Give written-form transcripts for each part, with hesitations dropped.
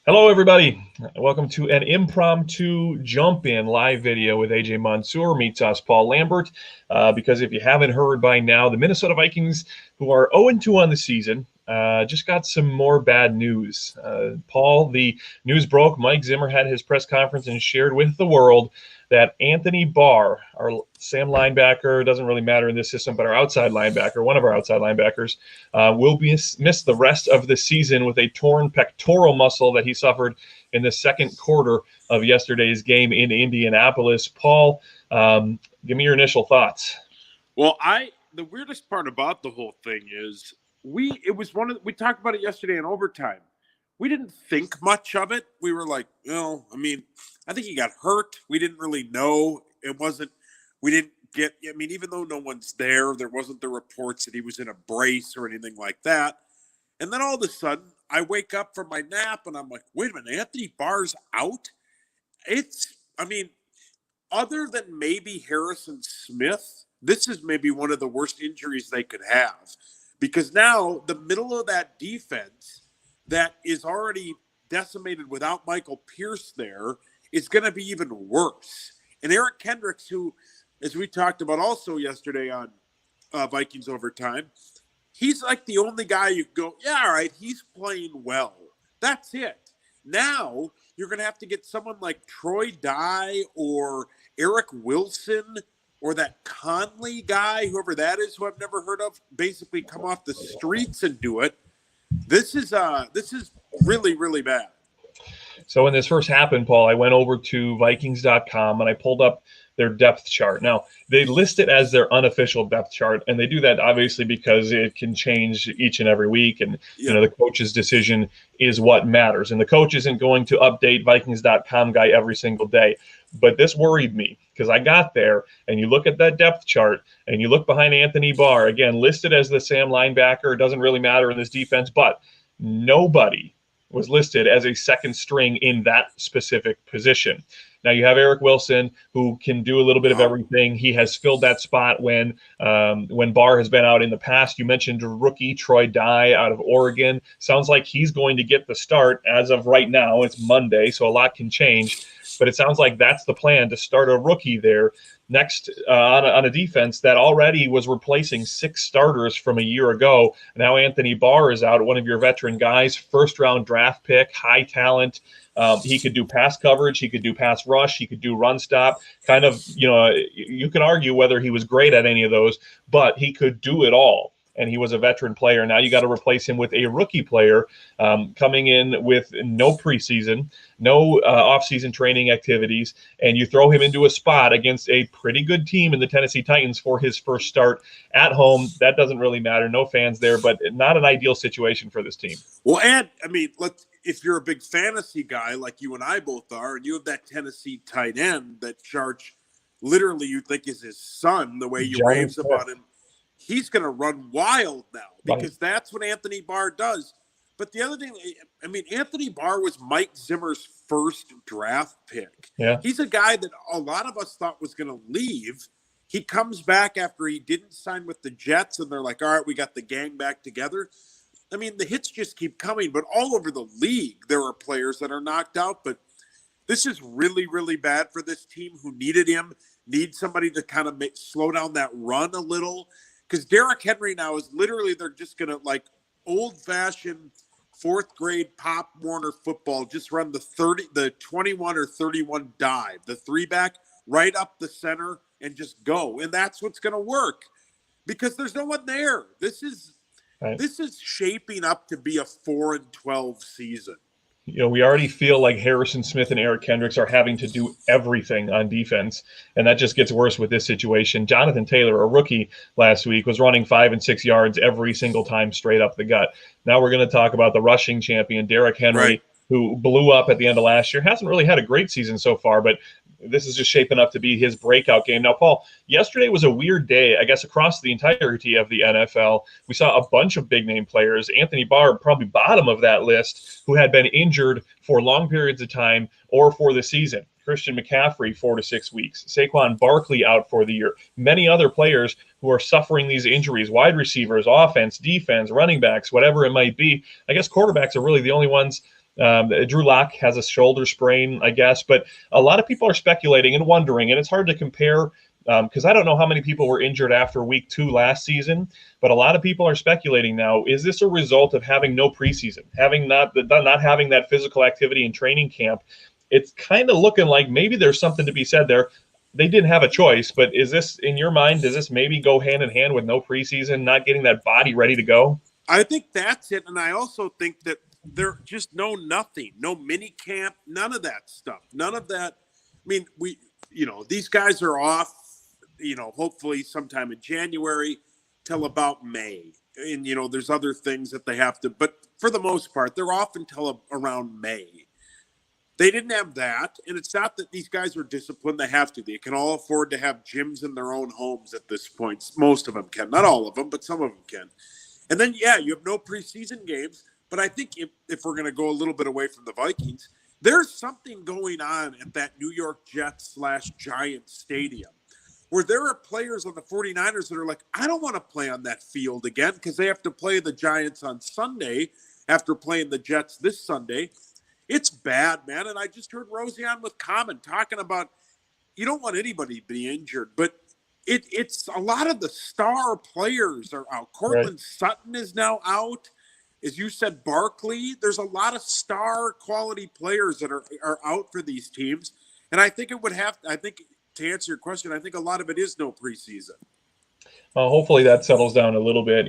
Hello, everybody. Welcome to an impromptu jump-in live video with AJ Mansour, Meatsauce Paul Lambert. Because if you haven't heard by now, the Minnesota Vikings, who are 0-2 on the season, just got some more bad news. Paul, the news broke. Mike Zimmer had his press conference and shared with the world that Anthony Barr, our Sam linebacker, doesn't really matter in this system, but our outside linebacker, one of our outside linebackers, will be missed the rest of the season with a torn pectoral muscle that he suffered in the second quarter of yesterday's game in Indianapolis. Paul, give me your initial thoughts. Well, the weirdest part about the whole thing is we talked about it yesterday in overtime. We didn't think much of it. We were like, I think he got hurt. We didn't really know. We didn't get, even though no one's there wasn't the reports that he was in a brace or anything like that. And then all of a sudden, I wake up from my nap and I'm like, wait a minute, Anthony Barr's out? Other than maybe Harrison Smith, this is maybe one of the worst injuries they could have. Because now the middle of that defense that is already decimated without Michael Pierce there is going to be even worse. And Eric Kendricks, who, as we talked about also yesterday on Vikings Overtime, he's like the only guy you go, yeah, all right, he's playing well. That's it. Now you're going to have to get someone like Troy Dye or Eric Wilson or that Conley guy, whoever that is, who I've never heard of, basically come off the streets and do it. This is really, really bad. So when this first happened, Paul, I went over to Vikings.com and I pulled up their depth chart. Now, they list it as their unofficial depth chart, and they do that obviously because it can change each and every week, and the coach's decision is what matters. And the coach isn't going to update Vikings.com guy every single day. But this worried me because I got there, and you look at that depth chart, and you look behind Anthony Barr, again, listed as the Sam linebacker. It doesn't really matter in this defense, but nobody was listed as a second string in that specific position. Now you have Eric Wilson, who can do a little bit of everything. He has filled that spot when Barr has been out in the past. You mentioned rookie Troy Dye out of Oregon. Sounds like he's going to get the start as of right now. It's Monday, so a lot can change. But it sounds like that's the plan, to start a rookie there next on a defense that already was replacing 6 starters from a year ago. Now Anthony Barr is out, one of your veteran guys, first-round draft pick, high talent. He could do pass coverage. He could do pass rush. He could do run stop. Kind of, you can argue whether he was great at any of those, but he could do it all. And he was a veteran player. Now you got to replace him with a rookie player coming in with no preseason, no off-season training activities, and you throw him into a spot against a pretty good team in the Tennessee Titans for his first start at home. That doesn't really matter. No fans there, but not an ideal situation for this team. Well, and, if you're a big fantasy guy like you and I both are, and you have that Tennessee tight end that Charge literally you think is his son, the way you raves about him, he's going to run wild now because that's what Anthony Barr does. But the other thing, Anthony Barr was Mike Zimmer's first draft pick. Yeah. He's a guy that a lot of us thought was going to leave. He comes back after he didn't sign with the Jets, and they're like, all right, we got the gang back together. The hits just keep coming, but all over the league, there are players that are knocked out. But this is really, really bad for this team who needed him, need somebody to kind of slow down that run a little. Because Derrick Henry now is literally, they're just going to, like old-fashioned fourth-grade Pop Warner football, just run the 21 or 31 dive, the three-back right up the center and just go. And that's what's going to work because there's no one there. This is shaping up to be a 4-12 season. We already feel like Harrison Smith and Eric Kendricks are having to do everything on defense, and that just gets worse with this situation. Jonathan Taylor, a rookie last week, was running 5 and 6 yards every single time straight up the gut. Now we're going to talk about the rushing champion, Derrick Henry, who blew up at the end of last year. Hasn't really had a great season so far, but this is just shaping up to be his breakout game. Now, Paul, yesterday was a weird day, I guess, across the entirety of the NFL. We saw a bunch of big-name players. Anthony Barr, probably bottom of that list, who had been injured for long periods of time or for the season. Christian McCaffrey, 4 to 6 weeks. Saquon Barkley out for the year. Many other players who are suffering these injuries, wide receivers, offense, defense, running backs, whatever it might be. I guess quarterbacks are really the only ones Drew Lock has a shoulder sprain, I guess, but a lot of people are speculating and wondering, and it's hard to compare because I don't know how many people were injured after week 2 last season, but a lot of people are speculating now, is this a result of having no preseason, having not having that physical activity in training camp? It's kind of looking like maybe there's something to be said there. They didn't have a choice, but is this, in your mind, does this maybe go hand in hand with no preseason, not getting that body ready to go? I think that's it. And I also think that there just nothing, no mini camp, none of that stuff, none of that. I mean, these guys are off, hopefully sometime in January till about May. And, there's other things that they have to, but for the most part, they're off until around May. They didn't have that. And it's not that these guys are disciplined. They have to. They can all afford to have gyms in their own homes at this point. Most of them can. Not all of them, but some of them can. And then, you have no preseason games. But I think if we're going to go a little bit away from the Vikings, there's something going on at that New York Jets / Giants stadium where there are players on the 49ers that are like, I don't want to play on that field again because they have to play the Giants on Sunday after playing the Jets this Sunday. It's bad, man. And I just heard Rosie on with Common talking about you don't want anybody to be injured, but it's a lot of the star players are out. Cortland Sutton is now out. As you said, Barkley, there's a lot of star quality players that are out for these teams. And I think to answer your question, I think a lot of it is no preseason. Hopefully that settles down a little bit.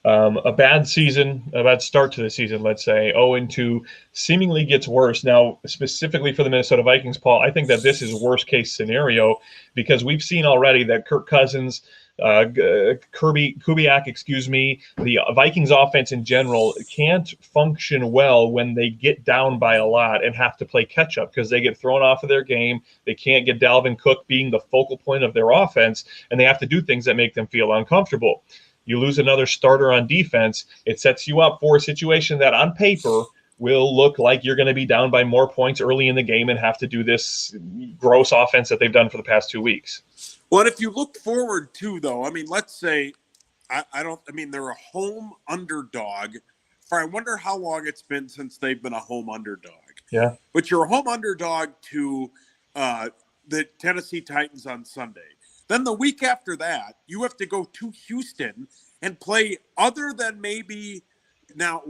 A bad start to the season, let's say, 0-2, seemingly gets worse. Now, specifically for the Minnesota Vikings, Paul, I think that this is worst case scenario because we've seen already that Kirk Cousins, Kubiak, the Vikings offense in general can't function well when they get down by a lot and have to play catch up because they get thrown off of their game. They can't get Dalvin Cook being the focal point of their offense, and they have to do things that make them feel uncomfortable. You lose another starter on defense, it sets you up for a situation that on paper will look like you're going to be down by more points early in the game and have to do this gross offense that they've done for the past 2 weeks. Well, if you look forward to, though, I mean, let's say, they're a home underdog for, I wonder how long it's been since they've been a home underdog. Yeah. But you're a home underdog to the Tennessee Titans on Sunday. Then the week after that, you have to go to Houston and play other than maybe now,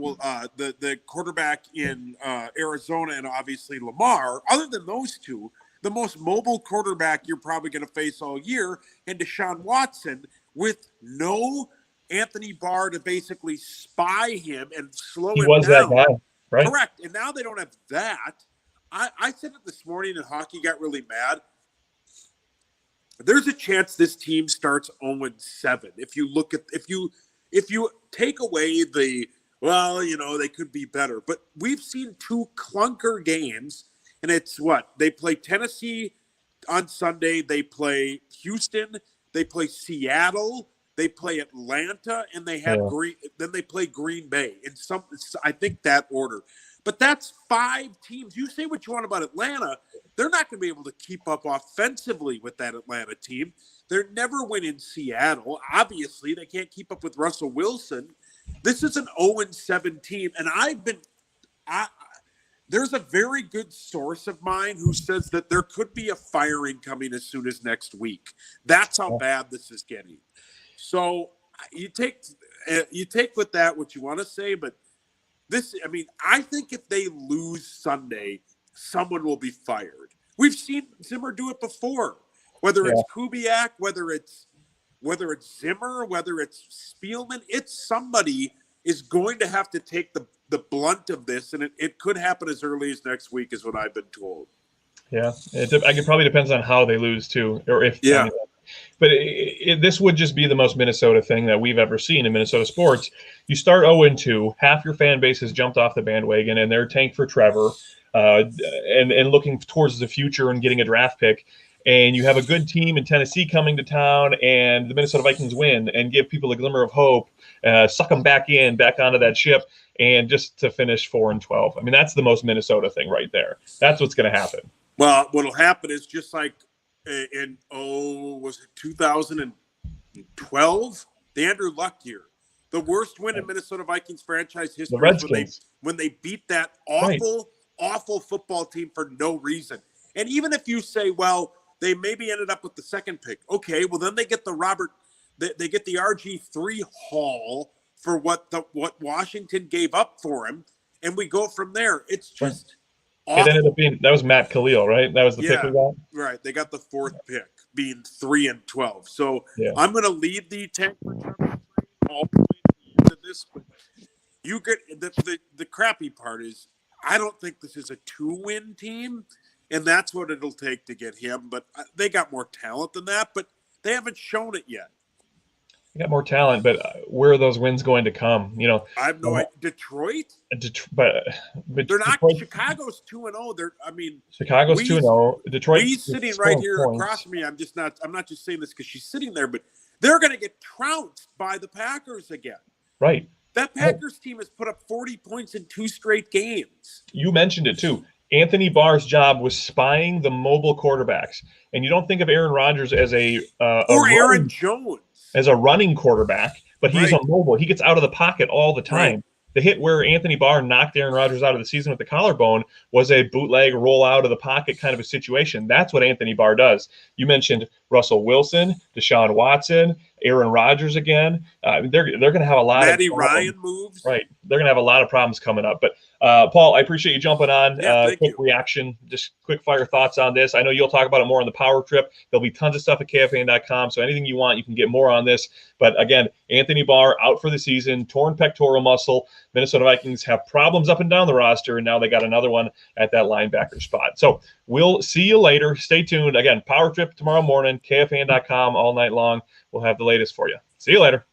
the quarterback in Arizona and obviously Lamar, other than those two, the most mobile quarterback you're probably going to face all year, and Deshaun Watson with no Anthony Barr to basically spy him and slow him down. He was that guy, right? Correct. And now they don't have that. I said it this morning and hockey got really mad. There's a chance this team starts 0-7. If you take away they could be better. But we've seen 2 clunker games. And it's they play Tennessee on Sunday, they play Houston, they play Seattle, they play Atlanta, and they have then they play Green Bay in I think that order. But that's 5 teams. You say what you want about Atlanta, they're not going to be able to keep up offensively with that Atlanta team. They're never winning Seattle. Obviously, they can't keep up with Russell Wilson. This is an 0-7 team, and there's a very good source of mine who says that there could be a firing coming as soon as next week. That's how bad this is getting. So you take with that what you want to say, but I think if they lose Sunday, someone will be fired. We've seen Zimmer do it before, whether it's Kubiak, whether it's Zimmer, whether it's Spielman, it's somebody is going to have to take the blunt of this, and it could happen as early as next week is what I've been told. Yeah, it probably depends on how they lose too, or if. Yeah. But this would just be the most Minnesota thing that we've ever seen in Minnesota sports. You start 0-2, half your fan base has jumped off the bandwagon, and they're tanked for Trevor, and looking towards the future and getting a draft pick. And you have a good team in Tennessee coming to town, and the Minnesota Vikings win and give people a glimmer of hope, suck them back onto that ship, and just to finish 4-12. I mean, that's the most Minnesota thing right there. That's what's going to happen. Well, what'll happen is just like was it 2012? The Andrew Luck year. The worst win in Minnesota Vikings franchise The history is Redskins. when they beat that Right. awful football team for no reason. And even if you say, well, they maybe ended up with the second pick. Okay, well then they get they get the RG3 haul for what Washington gave up for him, and we go from there. It's just awful. It ended up being that was Matt Khalil, right? That was the pick we got. Right. They got the fourth pick, being 3 and 12. So Yeah. I'm going to lead the tank all the way into this, but you get the crappy part is I don't think this is a 2-win team, and that's what it'll take to get him. But they got more talent than that, but they haven't shown it yet. They got more talent, but where are those wins going to come? I have no idea. Detroit? But they're not. Detroit, Chicago's 2-0. Chicago's 2-0. Detroit. He's sitting right here across from me. I'm not just saying this because she's sitting there, but they're going to get trounced by the Packers again. Right. That Packers team has put up 40 points in 2 straight games. You mentioned it too. Anthony Barr's job was spying the mobile quarterbacks, and you don't think of Aaron Rodgers as Aaron Jones as a running quarterback, but he's a mobile. He gets out of the pocket all the time. Right. The hit where Anthony Barr knocked Aaron Rodgers out of the season with the collarbone was a bootleg roll out of the pocket kind of a situation. That's what Anthony Barr does. You mentioned Russell Wilson, Deshaun Watson, Aaron Rodgers again. They're going to have a lot Matty of Ryan moves. Right. They're going to have a lot of problems coming up. But Paul, I appreciate you jumping on. Quick reaction, just quick fire thoughts on this. I know you'll talk about it more on the Power Trip. There'll be tons of stuff at KFAN.com. So anything you want, you can get more on this. But again, Anthony Barr out for the season, torn pectoral muscle. Minnesota Vikings have problems up and down the roster, and now they got another one at that linebacker spot. So we'll see you later. Stay tuned. Again, Power Trip tomorrow morning, KFAN.com all night long. We'll have the latest for you. See you later.